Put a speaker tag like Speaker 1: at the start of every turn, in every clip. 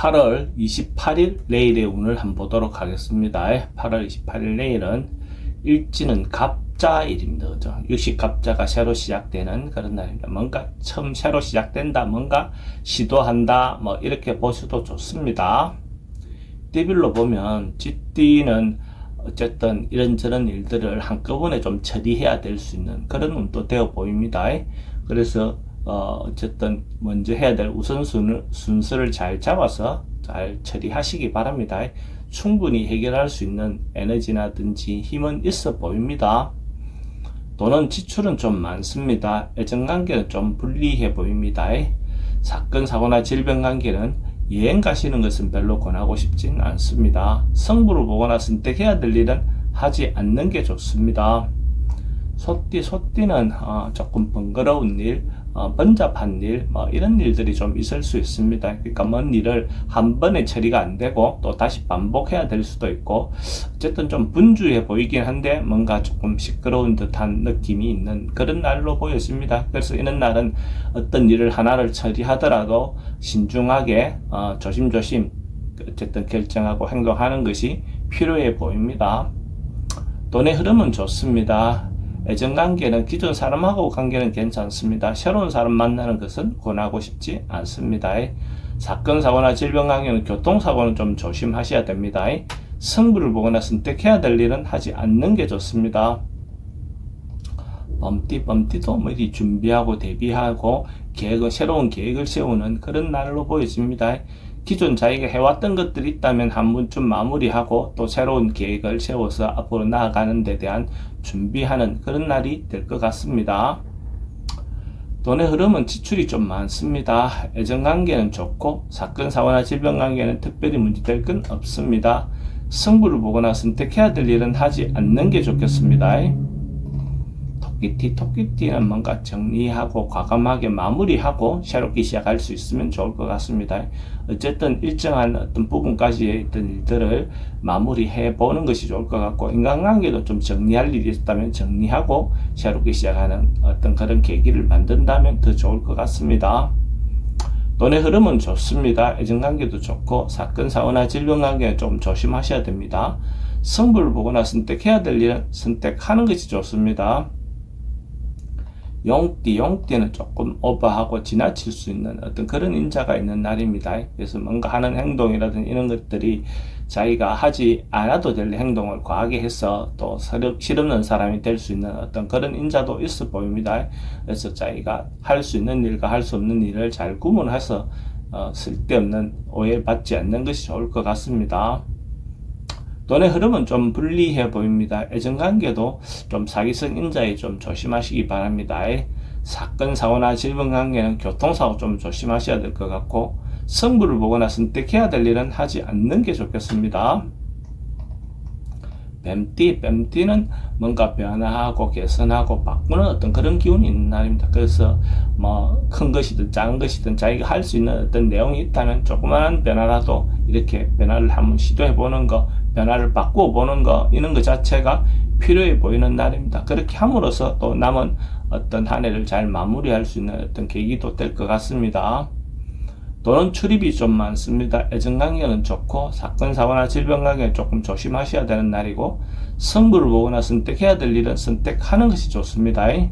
Speaker 1: 8월 28일 내일의 운을 한번 보도록 하겠습니다. 8월 28일 내일은 일지는 갑자일입니다. 그죠? 유식갑자가 새로 시작되는 그런 날입니다. 뭔가 처음 새로 시작된다, 뭔가 시도한다, 뭐 이렇게 보셔도 좋습니다. 띠별로 보면 쥐띠는 어쨌든 이런저런 일들을 한꺼번에 좀 처리해야 될 수 있는 그런 운도 되어 보입니다. 그래서 어쨌든 먼저 해야 될 순서를 잘 잡아서 잘 처리하시기 바랍니다. 충분히 해결할 수 있는 에너지나든지 힘은 있어 보입니다. 돈은 지출은 좀 많습니다. 애정관계는 좀 불리해 보입니다. 사건, 사고나 질병 관계는 여행 가시는 것은 별로 권하고 싶진 않습니다. 성부를 보거나 선택해야 될 일은 하지 않는 게 좋습니다. 소띠는 조금 번거로운 일, 번잡한 일, 뭐 이런 일들이 좀 있을 수 있습니다. 그러니까 먼 일을 한 번에 처리가 안 되고 또 다시 반복해야 될 수도 있고, 어쨌든 좀 분주해 보이긴 한데 뭔가 조금 시끄러운 듯한 느낌이 있는 그런 날로 보여집니다. 그래서 이런 날은 어떤 일을 하나를 처리하더라도 신중하게 조심조심 어쨌든 결정하고 행동하는 것이 필요해 보입니다. 돈의 흐름은 좋습니다. 애정관계는 기존 사람하고 관계는 괜찮습니다. 새로운 사람 만나는 것은 권하고 싶지 않습니다. 사건, 사고나 질병 관계는 교통사고는 좀 조심하셔야 됩니다. 성부를 보거나 선택해야 될 일은 하지 않는 게 좋습니다. 범띠도 미리 준비하고 대비하고 새로운 계획을 세우는 그런 날로 보여집니다. 기존 자기가 해왔던 것들이 있다면 한 번쯤 마무리하고 또 새로운 계획을 세워서 앞으로 나아가는 데 대한 준비하는 그런 날이 될 것 같습니다. 돈의 흐름은 지출이 좀 많습니다. 애정관계는 좋고 사건, 사고나 질병 관계는 특별히 문제될 건 없습니다. 승부를 보거나 선택해야 될 일은 하지 않는 게 좋겠습니다. 토끼띠는 뭔가 정리하고 과감하게 마무리하고 새롭게 시작할 수 있으면 좋을 것 같습니다. 어쨌든 일정한 어떤 부분까지의 어떤 일들을 마무리해 보는 것이 좋을 것 같고, 인간관계도 좀 정리할 일이 있다면 정리하고 새롭게 시작하는 어떤 그런 계기를 만든다면 더 좋을 것 같습니다. 돈의 흐름은 좋습니다. 애정관계도 좋고 사건, 사고나 질병 관계는 좀 조심하셔야 됩니다. 승부를 보거나 선택해야 될 일은 선택하는 것이 좋습니다. 용띠는 조금 오버하고 지나칠 수 있는 어떤 그런 인자가 있는 날입니다. 그래서 뭔가 하는 행동이라든지 이런 것들이 자기가 하지 않아도 될 행동을 과하게 해서 또 실없는 사람이 될 수 있는 어떤 그런 인자도 있어 보입니다. 그래서 자기가 할 수 있는 일과 할 수 없는 일을 잘 구분해서 쓸데없는 오해받지 않는 것이 좋을 것 같습니다. 돈의 흐름은 좀 불리해 보입니다. 애정관계도 좀 사기성 인자에 좀 조심하시기 바랍니다. 사건, 사고나 질병 관계는 교통사고 좀 조심하셔야 될 것 같고, 승부를 보거나 선택해야 될 일은 하지 않는 게 좋겠습니다. 뱀띠는 뭔가 변화하고 개선하고 바꾸는 어떤 그런 기운이 있는 날입니다. 그래서 뭐 큰 것이든 작은 것이든 자기가 할 수 있는 어떤 내용이 있다면 조그마한 변화라도 이렇게 변화를 한번 시도해 보는 거, 변화를 바꾸어 보는 거, 이런 것 자체가 필요해 보이는 날입니다. 그렇게 함으로써 또 남은 어떤 한 해를 잘 마무리할 수 있는 어떤 계기도 될 것 같습니다. 돈은 출입이 좀 많습니다. 애정관계는 좋고 사건, 사고나 질병 관계는 조금 조심하셔야 되는 날이고, 승부를 보거나 선택해야 될 일은 선택하는 것이 좋습니다.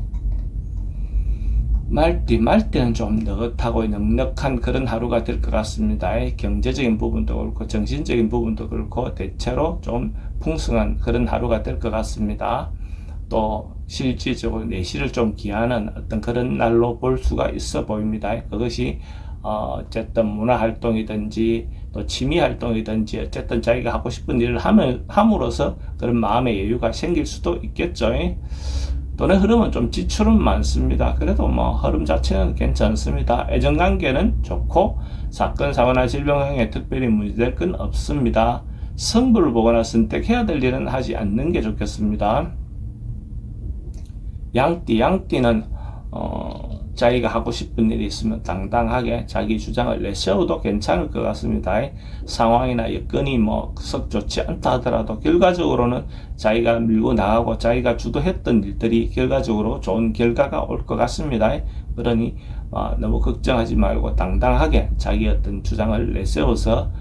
Speaker 1: 말띠는 좀 느긋하고 넉넉한 그런 하루가 될 것 같습니다. 경제적인 부분도 그렇고 정신적인 부분도 그렇고 대체로 좀 풍성한 그런 하루가 될 것 같습니다. 또 실질적으로 내실을 좀 기하는 어떤 그런 날로 볼 수가 있어 보입니다. 그것이 어쨌든 문화활동이든지 또 취미활동이든지 어쨌든 자기가 하고 싶은 일을 함으로써 그런 마음의 여유가 생길 수도 있겠죠. 돈의 흐름은 좀 지출은 많습니다. 그래도 뭐 흐름 자체는 괜찮습니다. 애정관계는 좋고 사건, 사고나 질병 관계에 특별히 문제될 건 없습니다. 승부를 보거나 선택해야 될 일은 하지 않는 게 좋겠습니다. 양띠는 자기가 하고 싶은 일이 있으면 당당하게 자기 주장을 내세워도 괜찮을 것 같습니다. 상황이나 여건이 썩 좋지 않다 하더라도 결과적으로는 자기가 밀고 나가고 자기가 주도했던 일들이 결과적으로 좋은 결과가 올 것 같습니다. 그러니 너무 걱정하지 말고 당당하게 자기 어떤 주장을 내세워서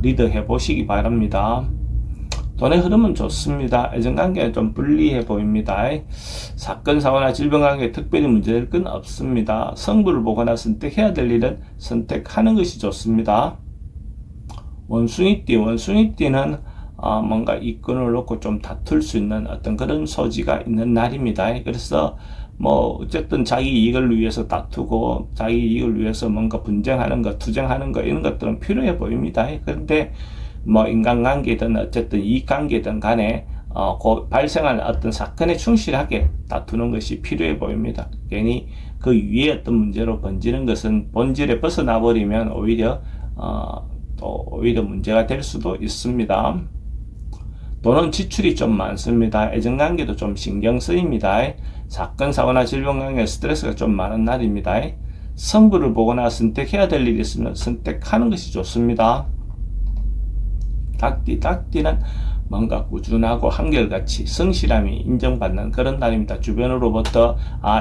Speaker 1: 리드해 보시기 바랍니다. 돈의 흐름은 좋습니다. 애정관계는 좀 불리해 보입니다. 사건, 사고나 질병관계에 특별히 문제될 건 없습니다. 성부를 보거나 선택해야 될 일은 선택하는 것이 좋습니다. 원숭이띠는 뭔가 이권을 놓고 좀 다툴 수 있는 어떤 그런 소지가 있는 날입니다. 그래서 뭐 어쨌든 자기 이익을 위해서 다투고 자기 이익을 위해서 뭔가 분쟁하는 것, 투쟁하는 것 이런 것들은 필요해 보입니다. 그런데 뭐 인간관계든 어쨌든 이익관계든 간에 발생하는 어떤 사건에 충실하게 다투는 것이 필요해 보입니다. 괜히 그 위에 어떤 문제로 번지는 것은 본질에 벗어나 버리면 오히려 오히려 문제가 될 수도 있습니다. 돈은 지출이 좀 많습니다. 애정관계도 좀 신경 쓰입니다. 사건, 사고나 질병관계 스트레스가 좀 많은 날입니다. 성부를 보거나 선택해야 될 일이 있으면 선택하는 것이 좋습니다. 닭띠는 뭔가 꾸준하고 한결같이 성실함이 인정받는 그런 날입니다. 주변으로부터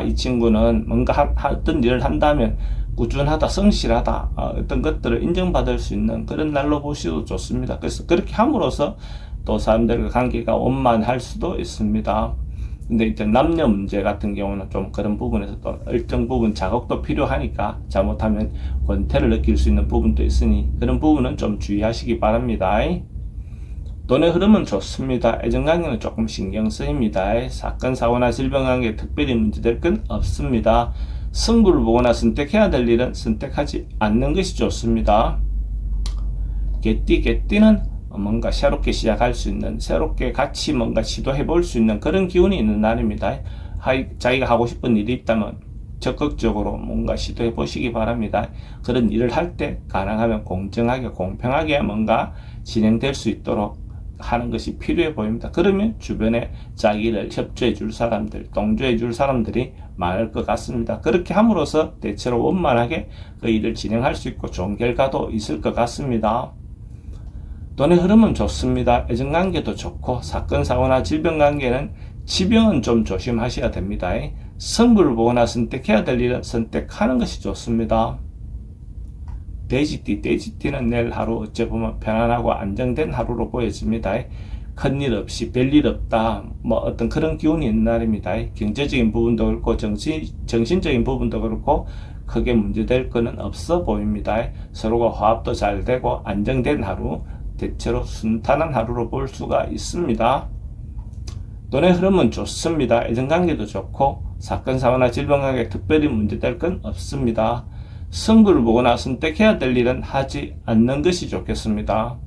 Speaker 1: 이 친구는 뭔가 어떤 일을 한다면 꾸준하다, 성실하다, 어떤 것들을 인정받을 수 있는 그런 날로 보셔도 좋습니다. 그래서 그렇게 함으로써 또 사람들과 관계가 원만할 수도 있습니다. 근데 이제 남녀 문제 같은 경우는 좀 그런 부분에서 또 일정 부분 자극도 필요하니까 잘못하면 권태를 느낄 수 있는 부분도 있으니 그런 부분은 좀 주의하시기 바랍니다. 돈의 흐름은 좋습니다. 애정관계는 조금 신경 쓰입니다. 사건, 사고나 질병관계에 특별히 문제될 건 없습니다. 승부를 보거나 선택해야 될 일은 선택하지 않는 것이 좋습니다. 개띠는 뭔가 새롭게 시작할 수 있는, 새롭게 같이 뭔가 시도해 볼 수 있는 그런 기운이 있는 날입니다. 자기가 하고 싶은 일이 있다면 적극적으로 뭔가 시도해 보시기 바랍니다. 그런 일을 할 때 가능하면 공정하게, 공평하게 뭔가 진행될 수 있도록 하는 것이 필요해 보입니다. 그러면 주변에 자기를 협조해 줄 사람들, 동조해 줄 사람들이 많을 것 같습니다. 그렇게 함으로써 대체로 원만하게 그 일을 진행할 수 있고 좋은 결과도 있을 것 같습니다. 돈의 흐름은 좋습니다. 애정관계도 좋고 사건, 사고나 질병관계는 치병은 좀 조심하셔야 됩니다. 성부를 보거나 선택해야 될 일은 선택하는 것이 좋습니다. 돼지띠는 내일 하루 어째 보면 편안하고 안정된 하루로 보여집니다. 큰일 없이 별일 없다, 뭐 어떤 그런 기운이 있는 날입니다. 경제적인 부분도 그렇고 정신적인 부분도 그렇고 크게 문제될 거는 없어 보입니다. 서로가 화합도 잘 되고 안정된 하루, 대체로 순탄한 하루로 볼 수가 있습니다. 돈의 흐름은 좋습니다. 애정관계도 좋고 사건, 사고나 질병관계에 특별히 문제될 건 없습니다. 승부를 보거나 선택해야 될 일은 하지 않는 것이 좋겠습니다.